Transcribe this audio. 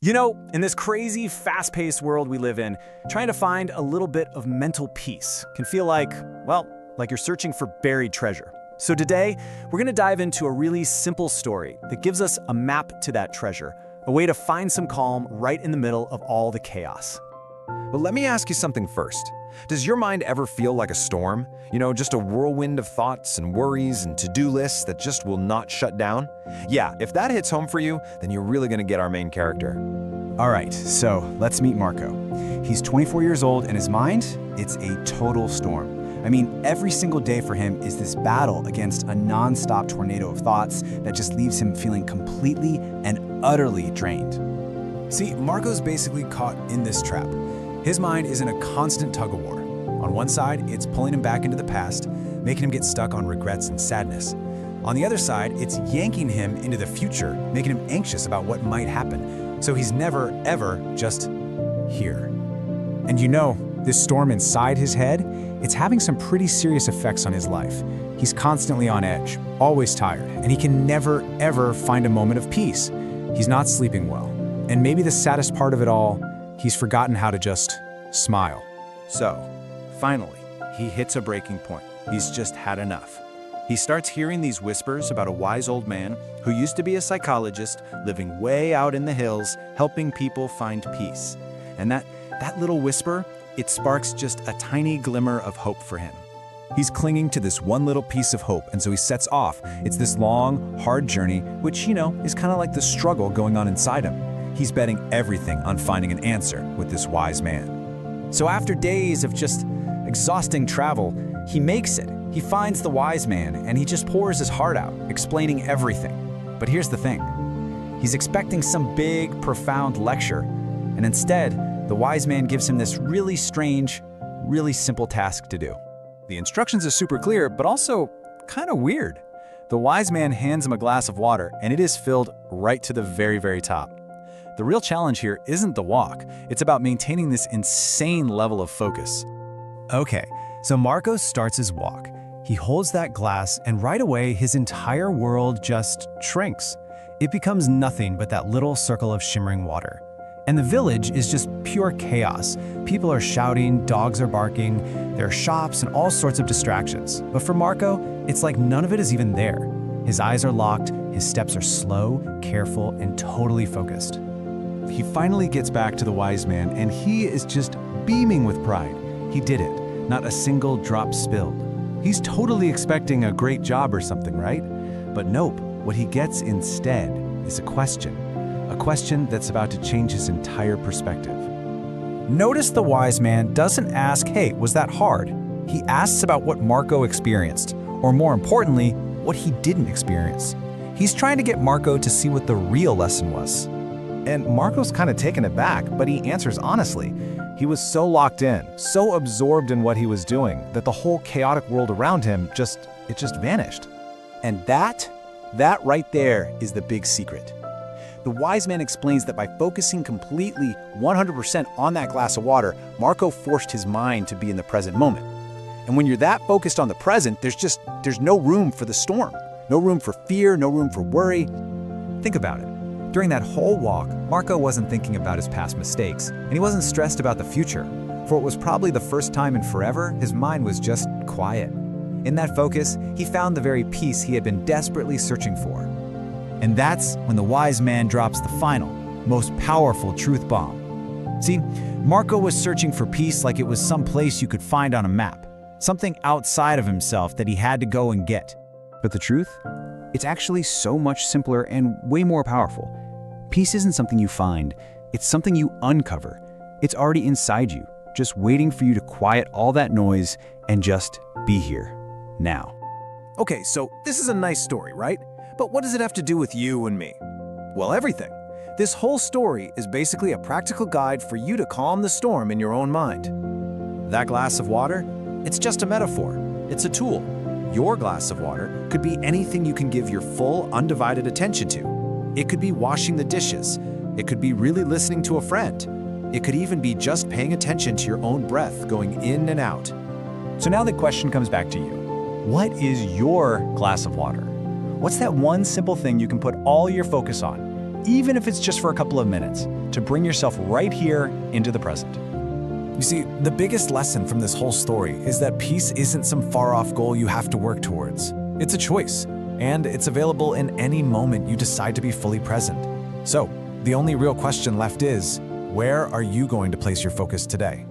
In this crazy, fast-paced world we live in, trying to find a little bit of mental peace can feel like you're searching for buried treasure. So today, we're going to dive into a really simple story that gives us a map to that treasure, a way to find some calm right in the middle of all the chaos. But let me ask you something first. Does your mind ever feel like a storm? Just a whirlwind of thoughts and worries and to-do lists that just will not shut down? Yeah, if that hits home for you, then you're really gonna get our main character. All right, so let's meet Marco. He's 24 years old and his mind, it's a total storm. Every single day for him is this battle against a non-stop tornado of thoughts that just leaves him feeling completely and utterly drained. See, Marco's basically caught in this trap. His mind is in a constant tug-of-war. On one side, it's pulling him back into the past, making him get stuck on regrets and sadness. On the other side, it's yanking him into the future, making him anxious about what might happen. So he's never, ever just here. And this storm inside his head, it's having some pretty serious effects on his life. He's constantly on edge, always tired, and he can never, ever find a moment of peace. He's not sleeping well. And maybe the saddest part of it all, he's forgotten how to just smile. So, finally, he hits a breaking point. He's just had enough. He starts hearing these whispers about a wise old man who used to be a psychologist living way out in the hills, helping people find peace. And that little whisper, it sparks just a tiny glimmer of hope for him. He's clinging to this one little piece of hope, and so he sets off. It's this long, hard journey, which, is kind of like the struggle going on inside him. He's betting everything on finding an answer with this wise man. So after days of just exhausting travel, he makes it. He finds the wise man, and he just pours his heart out, explaining everything. But here's the thing. He's expecting some big, profound lecture, and instead, the wise man gives him this really strange, really simple task to do. The instructions are super clear, but also kind of weird. The wise man hands him a glass of water, and it is filled right to the very, very top. The real challenge here isn't the walk. It's about maintaining this insane level of focus. Okay, so Marco starts his walk. He holds that glass, and right away, his entire world just shrinks. It becomes nothing but that little circle of shimmering water. And the village is just pure chaos. People are shouting, dogs are barking, there are shops and all sorts of distractions. But for Marco, it's like none of it is even there. His eyes are locked, his steps are slow, careful, and totally focused. He finally gets back to the wise man, and he is just beaming with pride. He did it, not a single drop spilled. He's totally expecting a great job or something, right? But nope, what he gets instead is a question that's about to change his entire perspective. Notice the wise man doesn't ask, hey, was that hard? He asks about what Marco experienced, or more importantly, what he didn't experience. He's trying to get Marco to see what the real lesson was. And Marco's kind of taken aback, but he answers honestly. He was so locked in, so absorbed in what he was doing, that the whole chaotic world around him just vanished. And that right there is the big secret. The wise man explains that by focusing completely 100% on that glass of water, Marco forced his mind to be in the present moment. And when you're that focused on the present, there's no room for the storm, no room for fear, no room for worry. Think about it. During that whole walk, Marco wasn't thinking about his past mistakes, and he wasn't stressed about the future. For it was probably the first time in forever, his mind was just quiet. In that focus, he found the very peace he had been desperately searching for. And that's when the wise man drops the final, most powerful truth bomb. See, Marco was searching for peace like it was some place you could find on a map, something outside of himself that he had to go and get. But the truth? It's actually so much simpler and way more powerful. Peace isn't something you find, it's something you uncover. It's already inside you, just waiting for you to quiet all that noise and just be here, now. Okay, so this is a nice story, right? But what does it have to do with you and me? Well, everything. This whole story is basically a practical guide for you to calm the storm in your own mind. That glass of water, it's just a metaphor. It's a tool. Your glass of water could be anything you can give your full, undivided attention to. It could be washing the dishes. It could be really listening to a friend. It could even be just paying attention to your own breath going in and out. So now the question comes back to you. What is your glass of water? What's that one simple thing you can put all your focus on? even if it's just for a couple of minutes, to bring yourself right here into the present. You see, the biggest lesson from this whole story is that peace isn't some far-off goal you have to work towards. It's a choice, and it's available in any moment you decide to be fully present. So, the only real question left is, where are you going to place your focus today?